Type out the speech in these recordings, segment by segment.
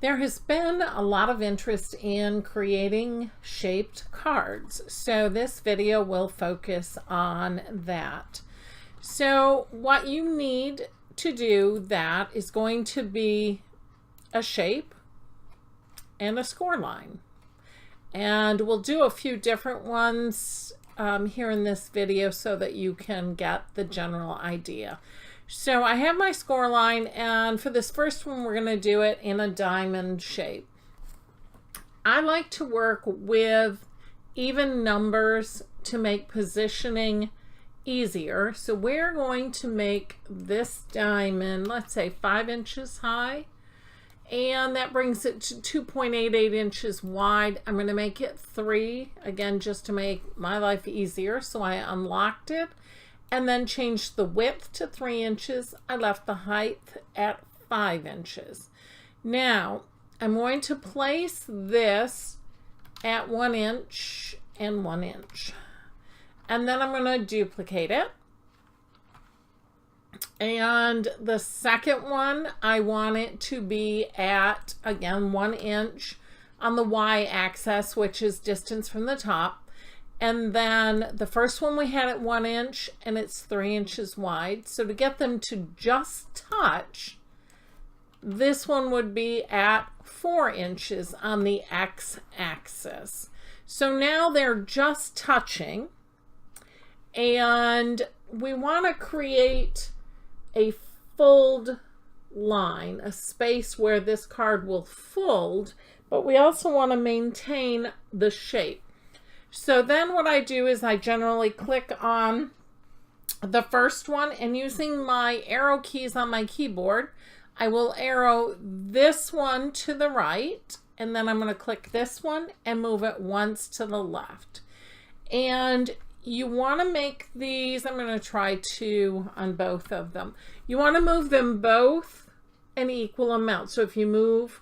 There has been a lot of interest in creating shaped cards, so this video will focus on that. So what you need to do that is going to be a shape and a score line. And we'll do a few different ones here in this video so that you can get the general idea. So I have my score line, and for this first one we're going to do it in a diamond shape. I like to work with even numbers to make positioning easier. So we're going to make this diamond, let's say 5 inches high, and that brings it to 2.88 inches wide. I'm going to make it 3, again, just to make my life easier. So I unlocked it and then changed the width to 3 inches. I left the height at 5 inches. Now I'm going to place this at 1 inch and 1 inch. And then I'm going to duplicate it. And the second one, I want it to be at, again, 1 inch on the y-axis, which is distance from the top. And then the first one we had at 1 inch, and it's 3 inches wide. So to get them to just touch, this one would be at 4 inches on the x-axis. So now they're just touching, and we want to create a fold line, a space where this card will fold, but we also want to maintain the shape. So then what I do is I generally click on the first one, and using my arrow keys on my keyboard, I will arrow this one to the right, and then I'm going to click this one and move it once to the left. And you want to make these, I'm going to try 2 on both of them. You want to move them both an equal amount. So if you move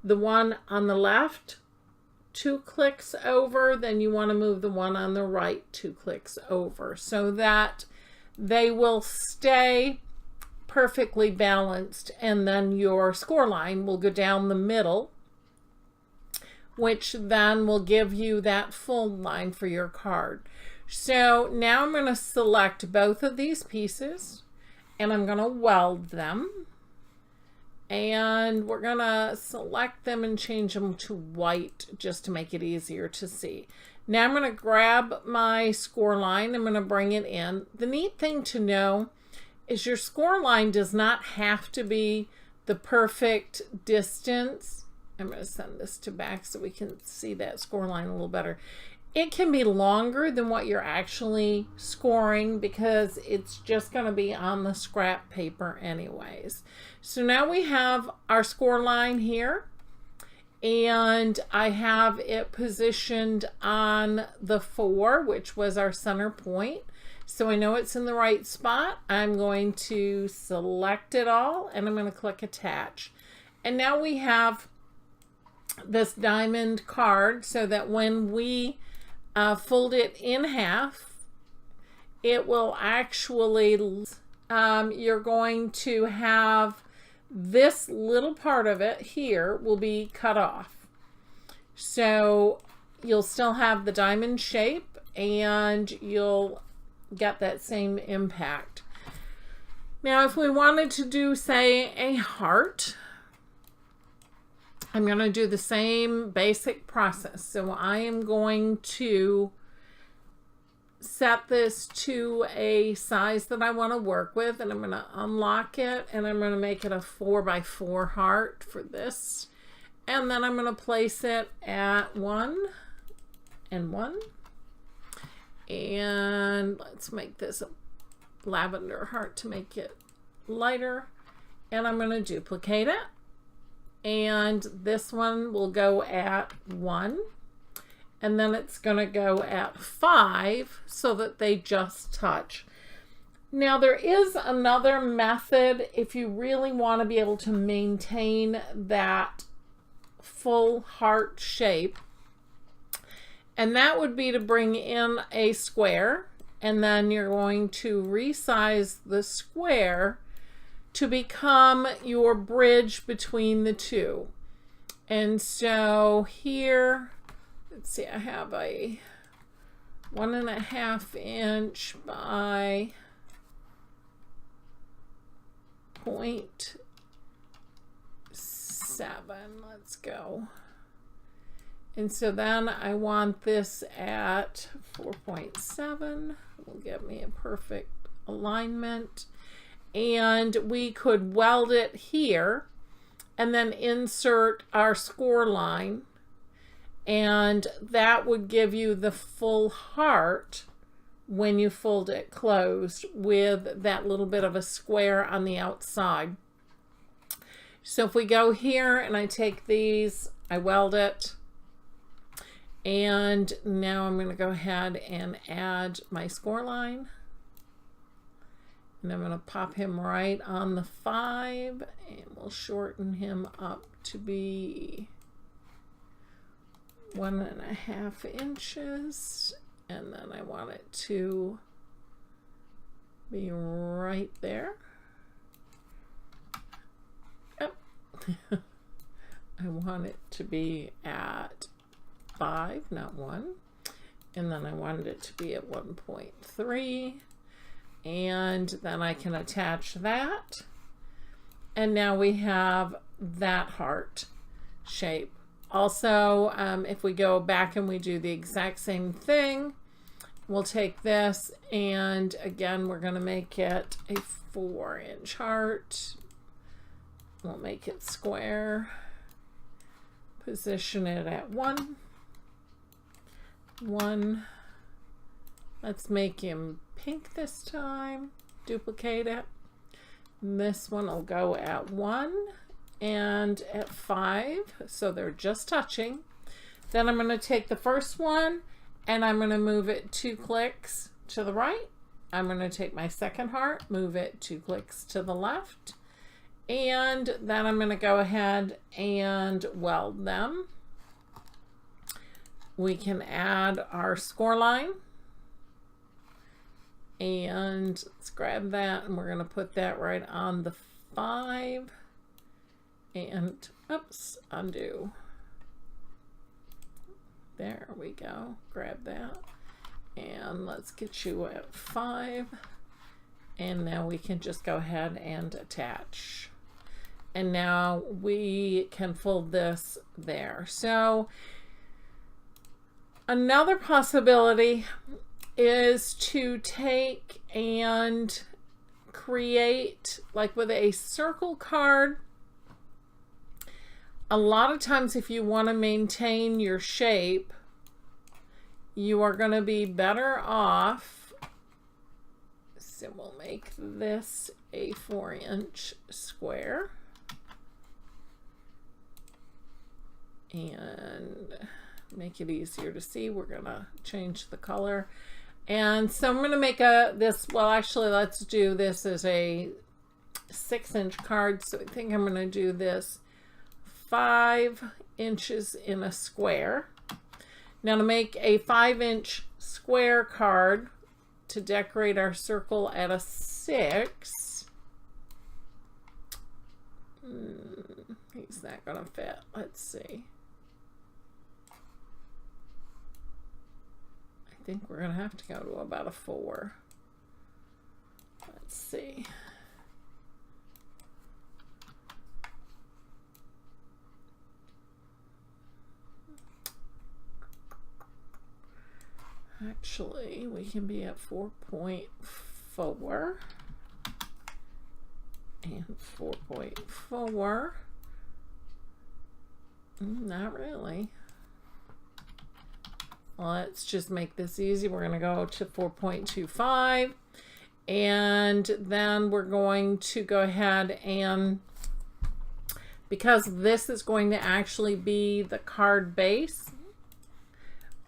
the one on the left 2 clicks over, then you want to move the one on the right 2 clicks over, so that they will stay perfectly balanced, and then your score line will go down the middle, which then will give you that fold line for your card. So now I'm going to select both of these pieces, and I'm going to weld them. And we're going to select them and change them to white just to make it easier to see. Now I'm going to grab my score line. I'm going to bring it in. The neat thing to know is your score line does not have to be the perfect distance. I'm going to send this to back so we can see that score line a little better. It can be longer than what you're actually scoring because it's just going to be on the scrap paper anyways. So now we have our score line here, and I have it positioned on the 4, which was our center point. So I know it's in the right spot. I'm going to select it all, and I'm going to click attach. And now we have this diamond card, so that when we fold it in half, it will actually, you're going to have this little part of it here will be cut off. So you'll still have the diamond shape, and you'll get that same impact. Now if we wanted to do, say, a heart, I'm going to do the same basic process. So I am going to set this to a size that I want to work with, and I'm going to unlock it, and I'm going to make it a 4x4 heart for this. And then I'm going to place it at 1 and 1. And let's make this a lavender heart to make it lighter. And I'm going to duplicate it. And this one will go at 1, and then it's going to go at 5 so that they just touch. Now there is another method if you really want to be able to maintain that full heart shape, and that would be to bring in a square, and then you're going to resize the square to become your bridge between the two. And so here, let's see, I have a 1.5 inch by 0.7. Let's go. And so then I want this at 4.7. Will give me a perfect alignment. And we could weld it here and then insert our score line. And that would give you the full heart when you fold it closed with that little bit of a square on the outside. So if we go here and I take these, I weld it. And now I'm going to go ahead and add my score line. And I'm going to pop him right on the 5, and we'll shorten him up to be 1.5 inches. And then I want it to be right there. Yep. I want it to be at 5, not 1. And then I wanted it to be at 1.3. And then I can attach that. And now we have that heart shape. Also, if we go back and we do the exact same thing, we'll take this and again, we're going to make it a 4-inch heart. We'll make it square. Position it at 1. Let's make him pink this time. Duplicate it. This one will go at 1 and at 5, so they're just touching. Then I'm going to take the first one and I'm going to move it 2 clicks to the right. I'm going to take my second heart, move it 2 clicks to the left, and then I'm going to go ahead and weld them. We can add our score line. And let's grab that and we're going to put that right on the 5. And oops, undo. There we go. Grab that. And let's get you at 5. And now we can just go ahead and attach. And now we can fold this there. So another possibility is to take and create, like with a circle card, a lot of times if you want to maintain your shape, you are going to be better off. So we'll make this a 4-inch square. And make it easier to see, we're going to change the color. And so I'm going to make well actually let's do this as a 6-inch card. So I think I'm going to do this 5 inches in a square. Now to make a 5-inch square card to decorate our circle at a 6, he's not going to fit. Let's see. I think we're going to have to go to about a 4. Let's see. Actually, we can be at 4.4 and 4.4. Not really. Let's just make this easy. We're going to go to 4.25, and then we're going to go ahead and, because this is going to actually be the card base,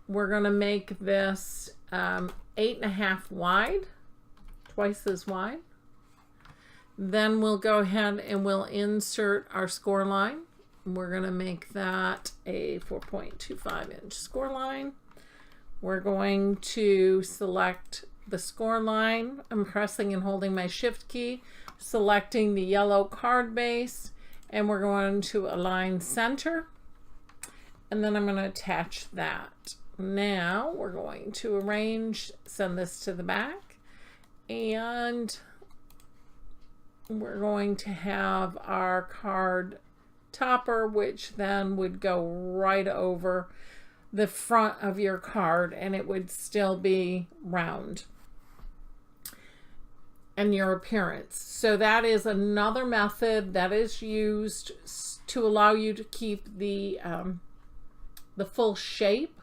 we're going to make this 8.5 wide, twice as wide. Then we'll go ahead and we'll insert our score line. We're going to make that a 4.25-inch score line. We're going to select the score line. I'm pressing and holding my shift key, selecting the yellow card base, and we're going to align center. and then I'm going to attach that. Now we're going to send this to the back, and we're going to have our card topper, which then would go right over the front of your card, and it would still be round and your appearance. So that is another method that is used to allow you to keep the full shape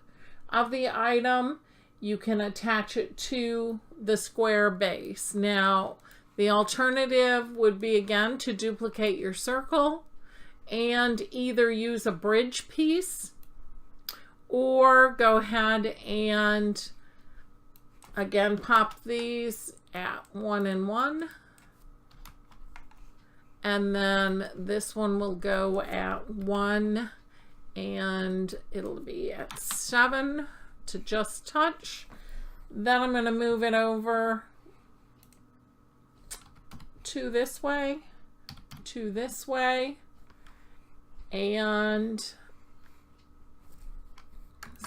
of the item. You can attach it to the square base. Now, the alternative would be, again, to duplicate your circle and either use a bridge piece or go ahead and, again, pop these at 1 and 1. And then this one will go at 1, and it'll be at 7 to just touch. Then I'm going to move it over to this way, and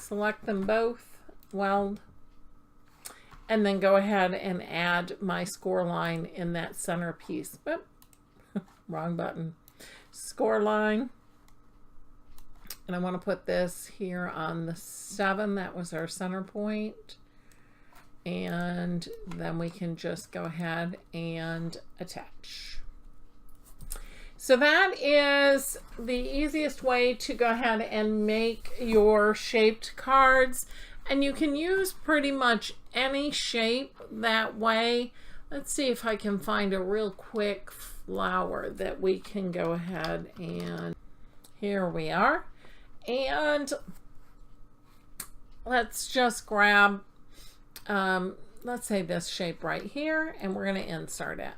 select them both, weld, and then go ahead and add my score line in that center piece. Oop, wrong button. Score line. And I want to put this here on the 7. That was our center point. And then we can just go ahead and attach. So that is the easiest way to go ahead and make your shaped cards. And you can use pretty much any shape that way. Let's see if I can find a real quick flower that we can go ahead and, here we are. And let's just grab, let's say this shape right here, and we're going to insert it.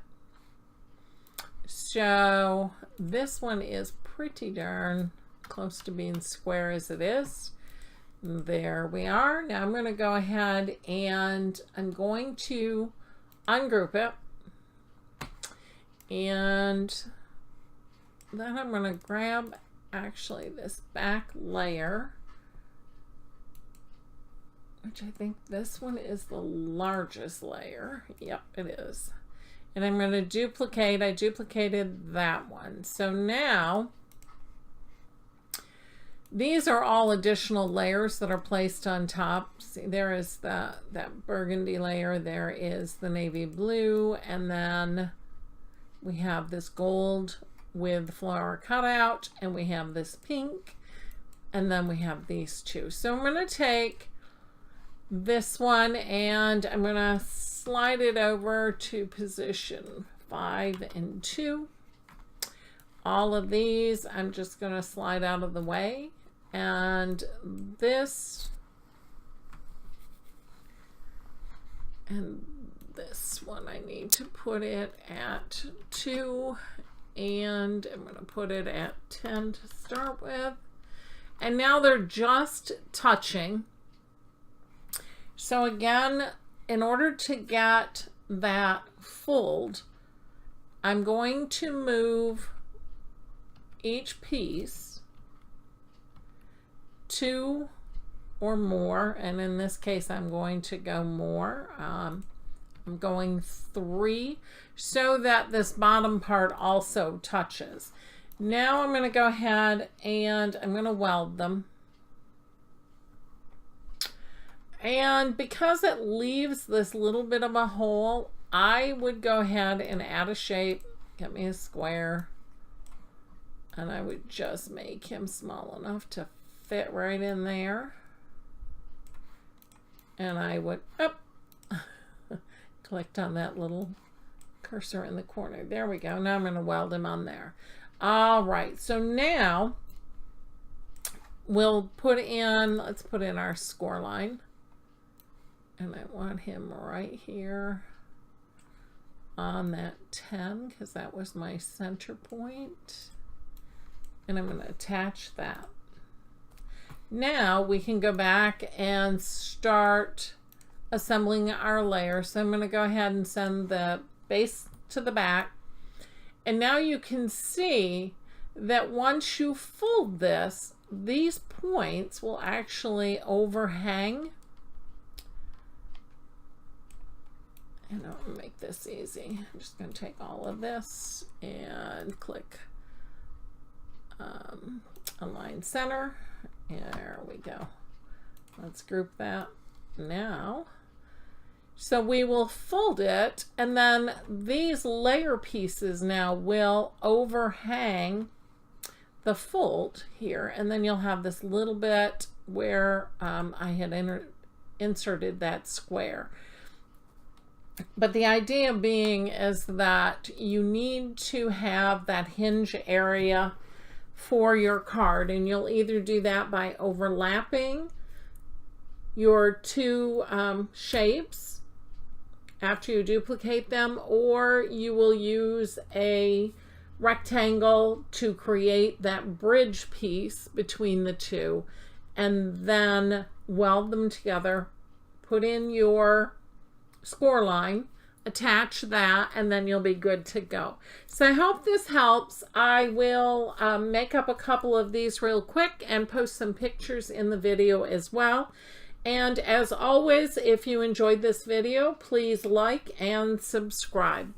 So this one is pretty darn close to being square as it is. There we are. Now I'm going to go ahead and I'm going to ungroup it. And then I'm going to grab actually this back layer, which I think this one is the largest layer. Yep, it is. And I'm going to duplicate. I duplicated that one. So now these are all additional layers that are placed on top. See, there is that burgundy layer. There is the navy blue, and then we have this gold with the flower cutout, and we have this pink, and then we have these two. So I'm going to take this one and I'm going to slide it over to position 5 and 2. All of these I'm just going to slide out of the way, and this and this one I need to put it at 2, and I'm going to put it at 10 to start with. And now they're just touching. So again, in order to get that fold, I'm going to move each piece 2 or more, and in this case I'm going to go more. I'm going 3 so that this bottom part also touches. Now I'm going to go ahead and I'm going to weld them. And because it leaves this little bit of a hole, I would go ahead and add a shape, get me a square, and I would just make him small enough to fit right in there. And I would, clicked on that little cursor in the corner. There we go. Now I'm going to weld him on there. All right. So now we'll put in, let's put in our score line. And I want him right here on that 10 because that was my center point. And I'm going to attach that. Now we can go back and start assembling our layer. So I'm going to go ahead and send the base to the back. And now you can see that once you fold this, these points will actually overhang. And I'll make this easy. I'm just going to take all of this and click Align Center. There we go. Let's group that now. So we will fold it, and then these layer pieces now will overhang the fold here, and then you'll have this little bit where I had inserted that square. But the idea being is that you need to have that hinge area for your card, and you'll either do that by overlapping your two shapes after you duplicate them, or you will use a rectangle to create that bridge piece between the two, and then weld them together, put in your score line, attach that, and then you'll be good to go. So I hope this helps. I will make up a couple of these real quick and post some pictures in the video as well. And as always, if you enjoyed this video, please like and subscribe.